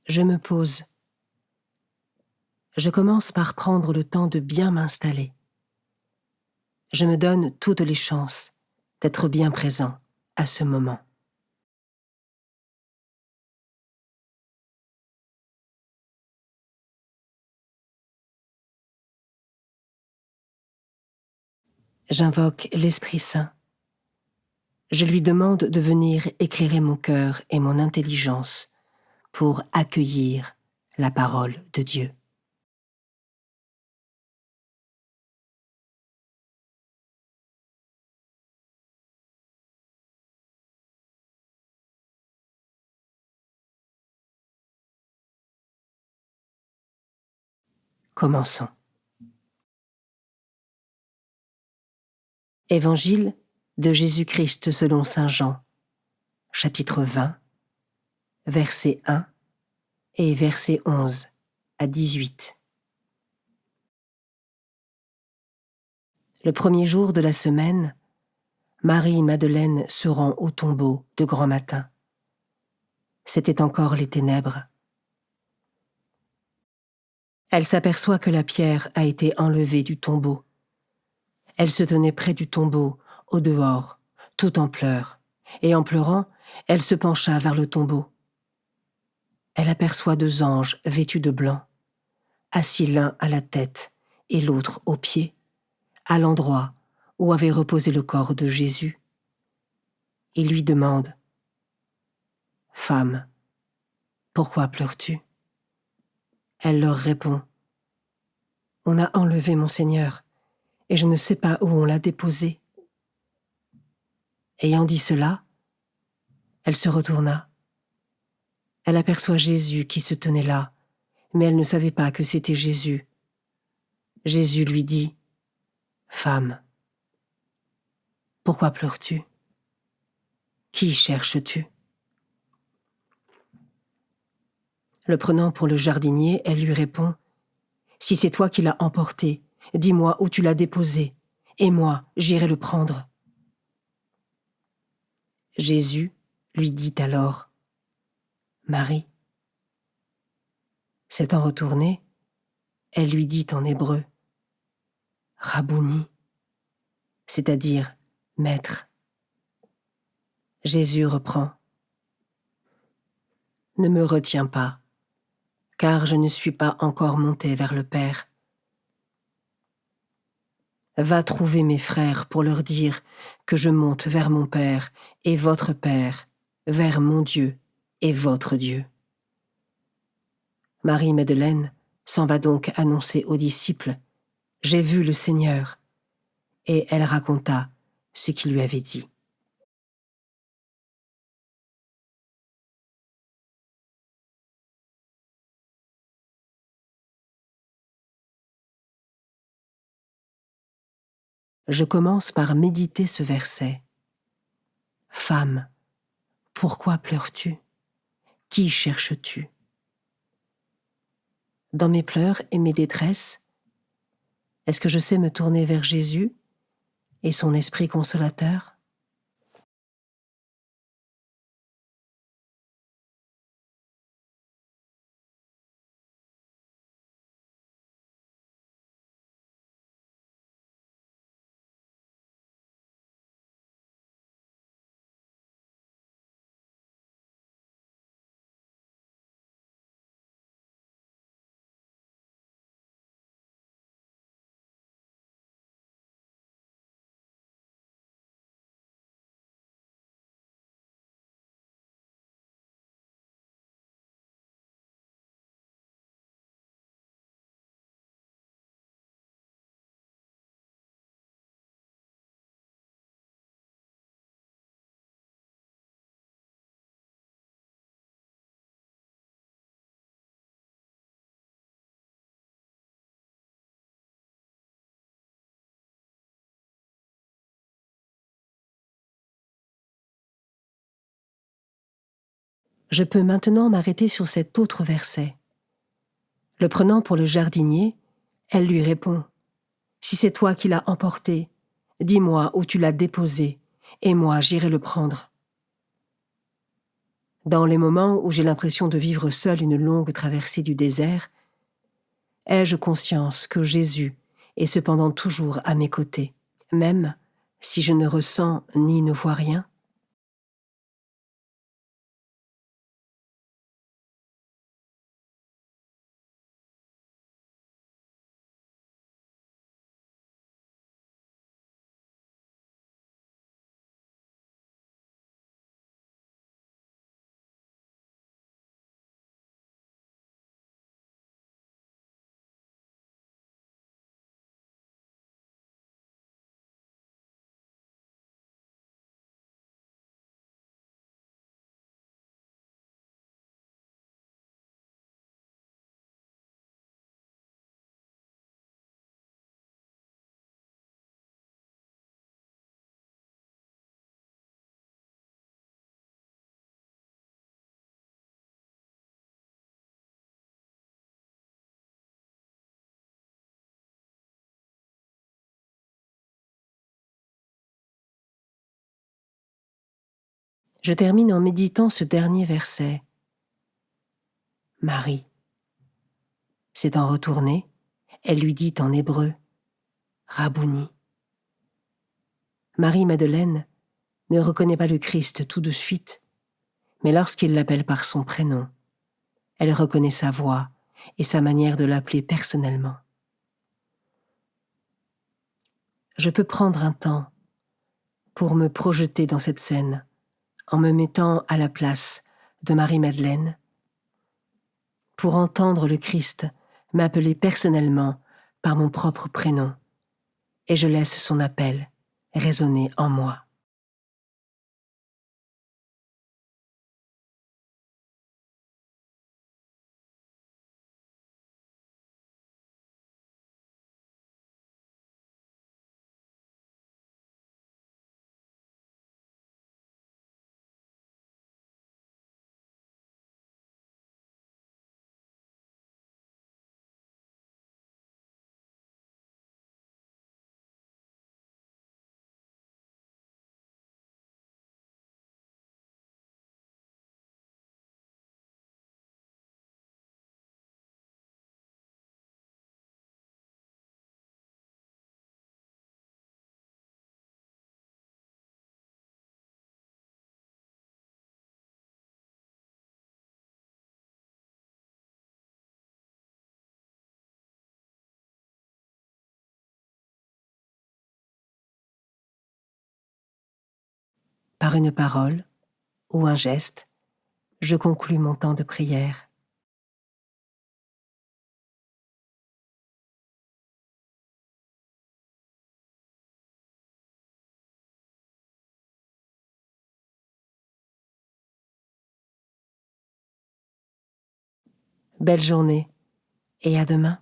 Je me pose. Je commence par prendre le temps de bien m'installer. Je me donne toutes les chances d'être bien présent à ce moment. J'invoque l'Esprit Saint. Je lui demande de venir éclairer mon cœur et mon intelligence pour accueillir la parole de Dieu. Commençons. Évangile de Jésus-Christ selon saint Jean, chapitre 20, versets 1 et versets 11 à 18. Le premier jour de la semaine, Marie-Madeleine se rend au tombeau de grand matin. C'était encore les ténèbres. Elle s'aperçoit que la pierre a été enlevée du tombeau. Elle se tenait près du tombeau, au dehors, tout en pleurs, et en pleurant, elle se pencha vers le tombeau. Elle aperçoit 2 anges vêtus de blanc, assis l'un à la tête et l'autre aux pieds, à l'endroit où avait reposé le corps de Jésus. Ils lui demandent : « Femme, pourquoi pleures-tu » Elle leur répond : « On a enlevé mon Seigneur, et je ne sais pas où on l'a déposé. » Ayant dit cela, elle se retourna. Elle aperçoit Jésus qui se tenait là, mais elle ne savait pas que c'était Jésus. Jésus lui dit : « Femme, pourquoi pleures-tu ? Qui cherches-tu » Le prenant pour le jardinier, elle lui répond : « Si c'est toi qui l'as emporté, dis-moi où tu l'as déposé, et moi, j'irai le prendre. » Jésus lui dit alors : « Marie. » S'étant retournée, elle lui dit en hébreu : « Rabouni », c'est-à-dire « Maître ». Jésus reprend : « Ne me retiens pas, car je ne suis pas encore monté vers le Père. Va trouver mes frères pour leur dire que je monte vers mon Père et votre Père, vers mon Dieu et votre Dieu. » Marie-Madeleine s'en va donc annoncer aux disciples : « J'ai vu le Seigneur », et elle raconta ce qu'il lui avait dit. Je commence par méditer ce verset. « Femme, pourquoi pleures-tu ? Qui cherches-tu » Dans mes pleurs et mes détresses, est-ce que je sais me tourner vers Jésus et son esprit consolateur ? Je peux maintenant m'arrêter sur cet autre verset. Le prenant pour le jardinier, elle lui répond : « Si c'est toi qui l'as emporté, dis-moi où tu l'as déposé, et moi j'irai le prendre. » Dans les moments où j'ai l'impression de vivre seul une longue traversée du désert, ai-je conscience que Jésus est cependant toujours à mes côtés, même si je ne ressens ni ne vois rien? Je termine en méditant ce dernier verset. Marie. S'étant retournée, elle lui dit en hébreu, Rabouni. Marie-Madeleine ne reconnaît pas le Christ tout de suite, mais lorsqu'il l'appelle par son prénom, elle reconnaît sa voix et sa manière de l'appeler personnellement. Je peux prendre un temps pour me projeter dans cette scène en me mettant à la place de Marie-Madeleine, pour entendre le Christ m'appeler personnellement par mon propre prénom, et je laisse son appel résonner en moi. Par une parole ou un geste, je conclus mon temps de prière. Belle journée et à demain.